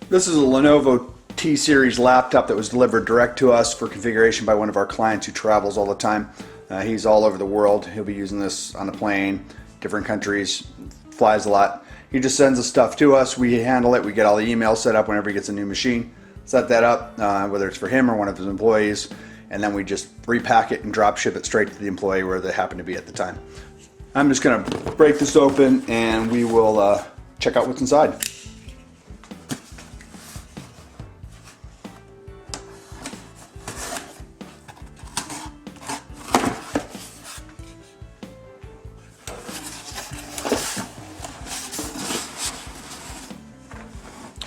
This is a Lenovo T-Series laptop that was delivered direct to us for configuration by one of our clients who travels all the time. He's all over the world. He'll be using this on the plane, different countries, flies a lot. He just sends the stuff to us, we handle it, we get all the emails set up whenever he gets a new machine, set that up, whether it's for him or one of his employees, and then we just repack it and drop ship it straight to the employee where they happen to be at the time. I'm just going to break this open and we will check out what's inside.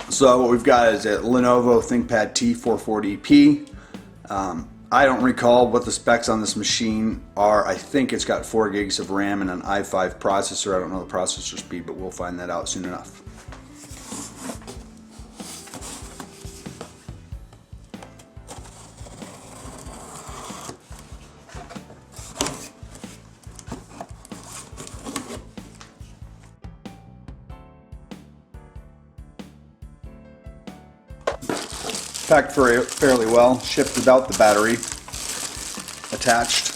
So what we've got is a Lenovo ThinkPad T440p. I don't recall what the specs on this machine are. I think it's got 4 gigs of RAM and an i5 processor. I don't know the processor speed, but we'll find that out soon enough. Packed fairly well, shipped without the battery attached.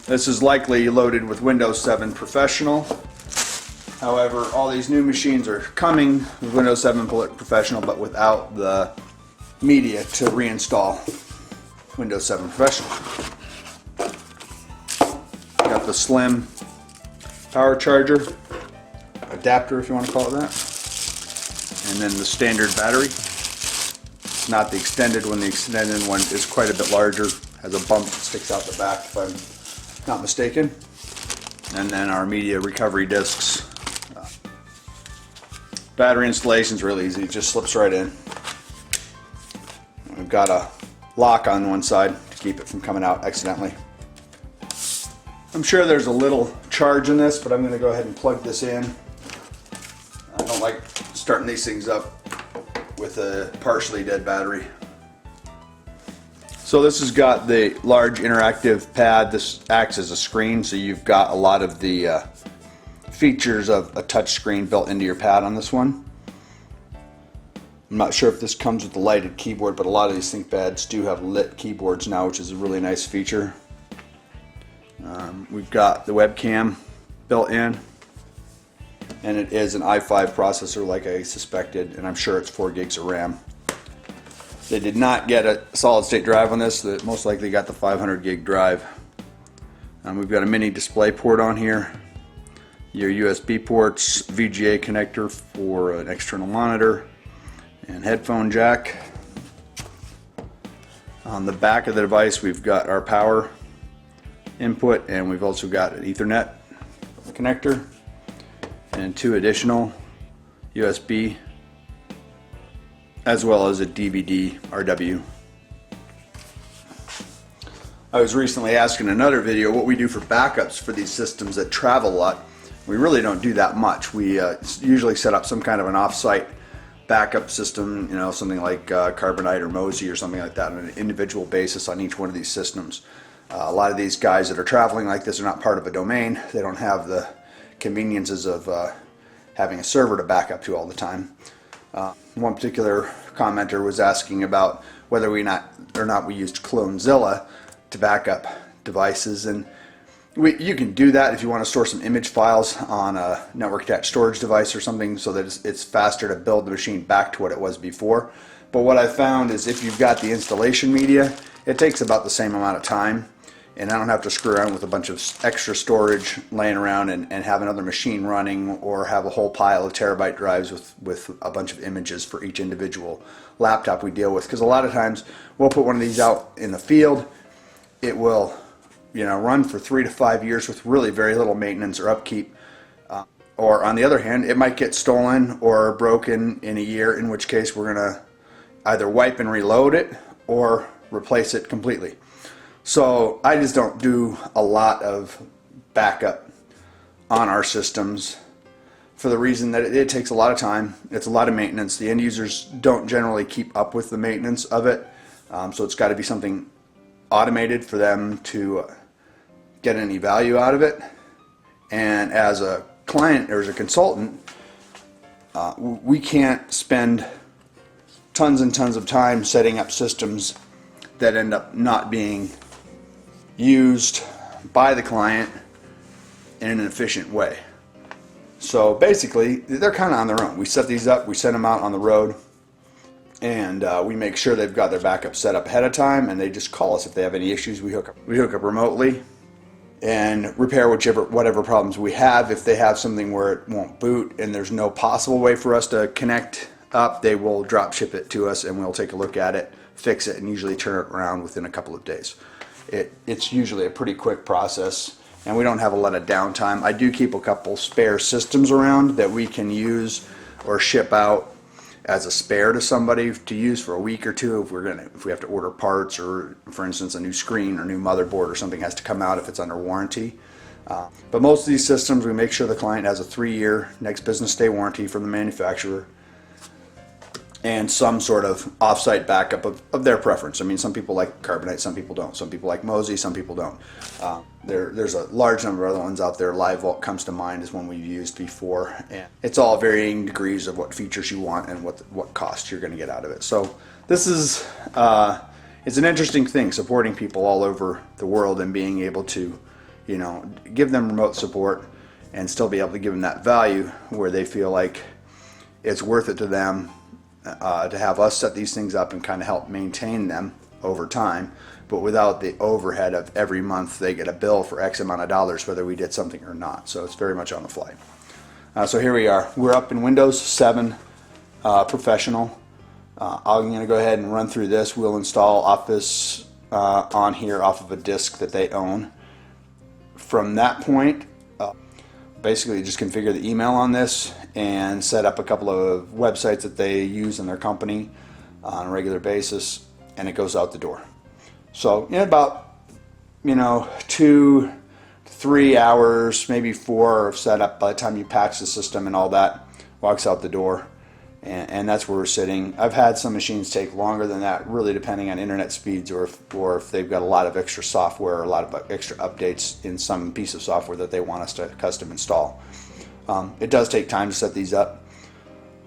This is likely loaded with Windows 7 Professional. However, all these new machines are coming with Windows 7 Professional, but without the media to reinstall Windows 7 Professional. Got the slim power charger, adapter if you want to call it that. And then the standard battery, not the extended one. The extended one is quite a bit larger, has a bump that sticks out the back if I'm not mistaken. And then our media recovery discs. Battery installation is really easy, it just slips right in. We've got a lock on one side to keep it from coming out accidentally. I'm sure there's a little charge in this, but I'm going to go ahead and plug this in. I don't like starting these things up with a partially dead battery. So this has got the large interactive pad. This acts as a screen, so you've got a lot of the features of a touch screen built into your pad on this one. I'm not sure if this comes with the lighted keyboard, but a lot of these ThinkPads do have lit keyboards now, which is a really nice feature. We've got the webcam built in. And it is an i5 processor like I suspected, and I'm sure it's 4 gigs of RAM. They did not get a solid state drive on this, they most likely got the 500 gig drive. We've got a mini display port on here, your USB ports, VGA connector for an external monitor, and headphone jack. On the back of the device we've got our power input, and we've also got an Ethernet connector and 2 additional USB, as well as a DVD RW. I was recently asked in another video what we do for backups for these systems that travel a lot. We really don't do that much. We usually set up some kind of an off-site backup system, you know, something like Carbonite or Mozy or something like that on an individual basis on each one of these systems. A lot of these guys that are traveling like this are not part of a domain. They don't have the conveniences of having a server to back up to all the time. One particular commenter was asking about whether we used Clonezilla to back up devices, and you can do that if you want to store some image files on a network attached storage device or something, so that it's faster to build the machine back to what it was before. But what I found is if you've got the installation media, it takes about the same amount of time, and I don't have to screw around with a bunch of extra storage laying around and have another machine running, or have a whole pile of terabyte drives with a bunch of images for each individual laptop we deal with. Because a lot of times we'll put one of these out in the field, it will, you know, run for 3 to 5 years with really very little maintenance or upkeep. Or on the other hand, it might get stolen or broken in a year, in which case we're going to either wipe and reload it or replace it completely. So I just don't do a lot of backup on our systems for the reason that it takes a lot of time. It's a lot of maintenance. The end users don't generally keep up with the maintenance of it. So it's got to be something automated for them to get any value out of it. And as a client or as a consultant, We can't spend tons and tons of time setting up systems that end up not being used by the client in an efficient way. So basically, they're kind of on their own. We set these up, we send them out on the road, and we make sure they've got their backup set up ahead of time, and they just call us if they have any issues. We hook up remotely and repair whatever problems we have. If they have something where it won't boot and there's no possible way for us to connect up, they will drop ship it to us, and we'll take a look at it, fix it, and usually turn it around within a couple of days. It's usually a pretty quick process, and we don't have a lot of downtime. I do keep a couple spare systems around that we can use or ship out as a spare to somebody to use for a week or two if we have to order parts, or for instance a new screen or new motherboard or something has to come out if it's under warranty. But most of these systems, we make sure the client has a 3-year next business day warranty from the manufacturer and some sort of off-site backup of their preference. I mean, some people like Carbonite, some people don't. Some people like Mozy, some people don't. There's a large number of other ones out there. LiveVault comes to mind as one we've used before. And it's all varying degrees of what features you want and what cost you're going to get out of it. So this is it's an interesting thing, supporting people all over the world and being able to, give them remote support and still be able to give them that value where they feel like it's worth it to them to have us set these things up and kind of help maintain them over time, but without the overhead of every month they get a bill for X amount of dollars whether we did something or not. So it's very much on the fly. So here we are. We're up in Windows 7 Professional. I'm going to go ahead and run through this. We'll install Office on here off of a disk that they own. From that point, basically just configure the email on this and set up a couple of websites that they use in their company on a regular basis, and it goes out the door. So in about 2 to 3 hours, maybe 4 of setup, by the time you patch the system and all that, walks out the door, and that's where we're sitting. I've had some machines take longer than that, really depending on internet speeds or if they've got a lot of extra software or a lot of extra updates in some piece of software that they want us to custom install. It does take time to set these up.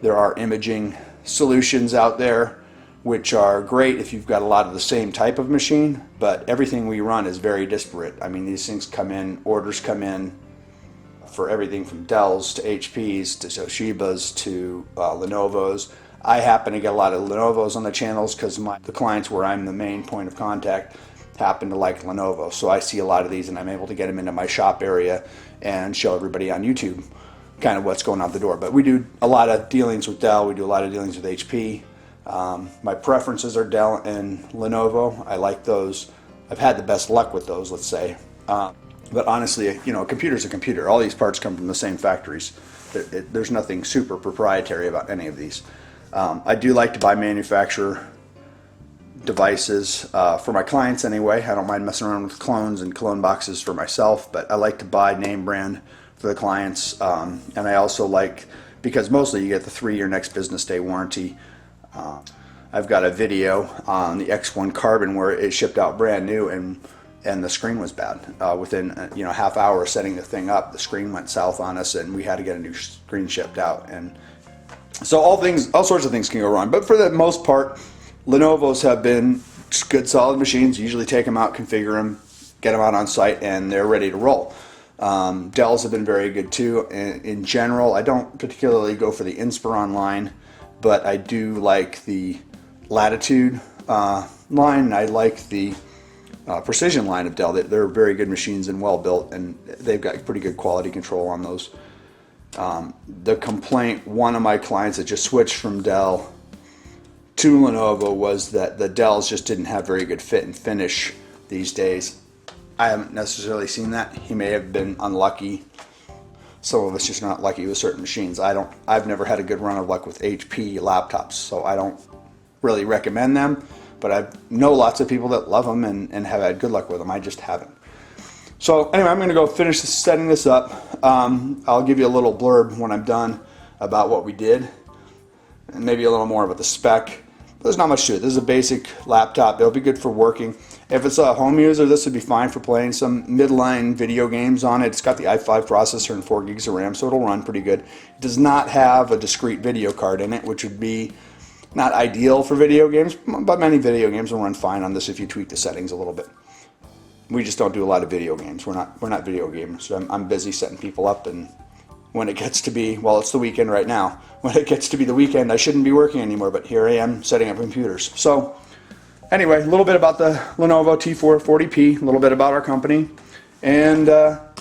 There are imaging solutions out there which are great if you've got a lot of the same type of machine, but everything we run is very disparate. I mean, these things come in, orders come in for everything from Dells to HPs to Toshibas to Lenovos. I happen to get a lot of Lenovos on the channels because the clients where I'm the main point of contact happen to like Lenovo. So I see a lot of these and I'm able to get them into my shop area and show everybody on YouTube kind of what's going out the door. But we do a lot of dealings with Dell, we do a lot of dealings with HP. My preferences are Dell and Lenovo. I like those. I've had the best luck with those, let's say. But honestly, a computer's a computer. All these parts come from the same factories. There's nothing super proprietary about any of these. I do like to buy manufacturer devices for my clients anyway. I don't mind messing around with clones and clone boxes for myself, but I like to buy name brand for the clients. And I also like, because mostly you get the 3-year next business day warranty. I've got a video on the X1 Carbon where it shipped out brand new and the screen was bad. Within half hour of setting the thing up, the screen went south on us and we had to get a new screen shipped out. And so all sorts of things can go wrong. But for the most part, Lenovo's have been good solid machines. You usually take them out, configure them, get them out on site, and they're ready to roll. Dells have been very good too. In general, I don't particularly go for the Inspiron line, but I do like the Latitude line. I like the Precision line of Dell. They're very good machines and well built, and they've got pretty good quality control on those. The complaint one of my clients that just switched from Dell to Lenovo was that the Dells just didn't have very good fit and finish these days. I haven't necessarily seen that. He may have been unlucky. Some of us just not lucky with certain machines. I've never had a good run of luck with HP laptops, so I don't really recommend them, but I know lots of people that love them and have had good luck with them. I just haven't. So anyway, I'm going to go finish setting this up. I'll give you a little blurb when I'm done about what we did, and maybe a little more about the spec. There's not much to it. This is a basic laptop. It'll be good for working. If it's a home user, this would be fine for playing some midline video games on it. It's got the i5 processor and 4 gigs of RAM, so it'll run pretty good. It does not have a discrete video card in it, which would be not ideal for video games, but many video games will run fine on this if you tweak the settings a little bit. We just don't do a lot of video games. We're not video gamers. So I'm busy setting people up, and when it gets to be, well, it's the weekend right now. When it gets to be the weekend, I shouldn't be working anymore, but here I am setting up computers. So anyway, a little bit about the Lenovo T440p, a little bit about our company, and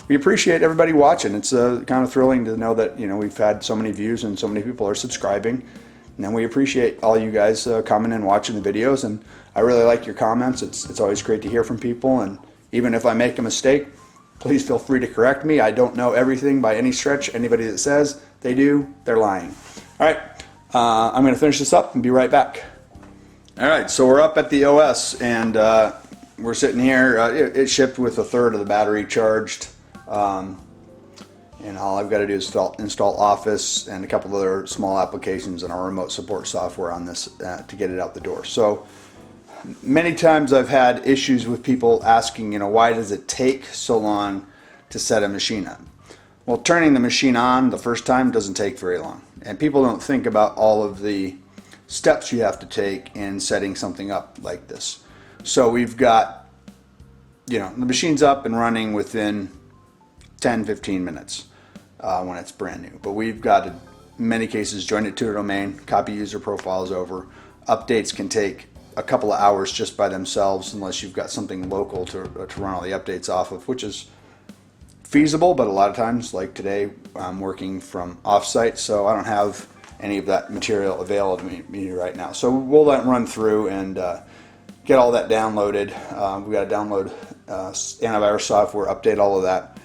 we appreciate everybody watching. It's kind of thrilling to know that, you know, we've had so many views and so many people are subscribing, and we appreciate all you guys coming and watching the videos, and I really like your comments. It's always great to hear from people, and even if I make a mistake, please feel free to correct me. I don't know everything by any stretch. Anybody that says they do, they're lying. All right, I'm going to finish this up and be right back. All right, so we're up at the OS, and we're sitting here. It shipped with a third of the battery charged, and all I've got to do is install Office and a couple other small applications and our remote support software on this to get it out the door. So many times I've had issues with people asking, you know, why does it take so long to set a machine on? Well, turning the machine on the first time doesn't take very long, and people don't think about all of the steps you have to take in setting something up like this. So we've got, you know, the machine's up and running within 10-15 minutes when it's brand new, but we've got to, in many cases, join it to a domain, copy user profiles over. Updates can take a couple of hours just by themselves unless you've got something local to run all the updates off of, which is feasible, but a lot of times, like today, I'm working from offsite, so I don't have any of that material available to me right now. So we'll let it run through and get all that downloaded. We got to download antivirus software, update all of that,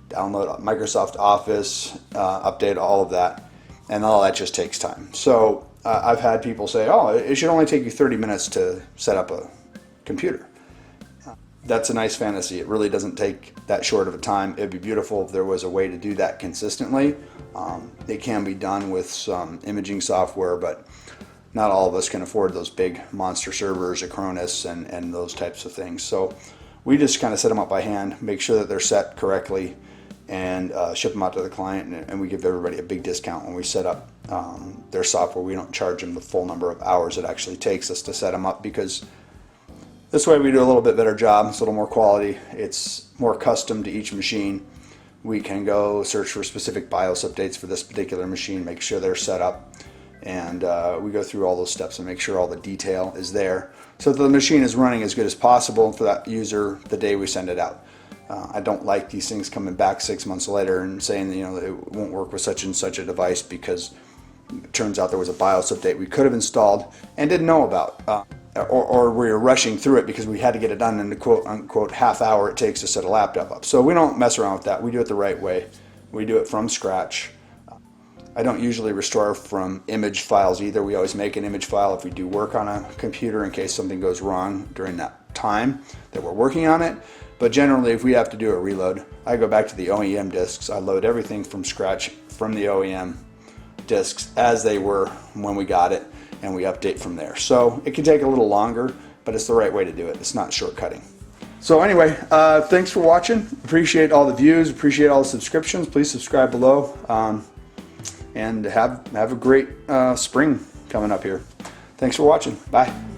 download Microsoft Office, update all of that, and all that just takes time. So I've had people say, oh, it should only take you 30 minutes to set up a computer. That's a nice fantasy. It really doesn't take that short of a time. It'd be beautiful if there was a way to do that consistently. It can be done with some imaging software, but not all of us can afford those big monster servers, Acronis, and those types of things. So we just kind of set them up by hand, make sure that they're set correctly, and ship them out to the client, and we give everybody a big discount when we set up their software. We don't charge them the full number of hours it actually takes us to set them up, because this way we do a little bit better job. It's a little more quality. It's more custom to each machine. We can go search for specific BIOS updates for this particular machine, make sure they're set up, and we go through all those steps and make sure all the detail is there so that the machine is running as good as possible for that user the day we send it out. I don't like these things coming back 6 months later and saying, you know, it won't work with such and such a device because it turns out there was a BIOS update we could have installed and didn't know about. Or we were rushing through it because we had to get it done in the quote unquote half hour it takes to set a laptop up. So we don't mess around with that. We do it the right way. We do it from scratch. I don't usually restore from image files either. We always make an image file if we do work on a computer in case something goes wrong during that time that we're working on it. But generally, if we have to do a reload, I go back to the OEM disks. I load everything from scratch from the OEM disks as they were when we got it, and we update from there. So it can take a little longer, but it's the right way to do it. It's not shortcutting. So anyway, thanks for watching. Appreciate all the views, appreciate all the subscriptions. Please subscribe below, and have a great spring coming up here. Thanks for watching. Bye.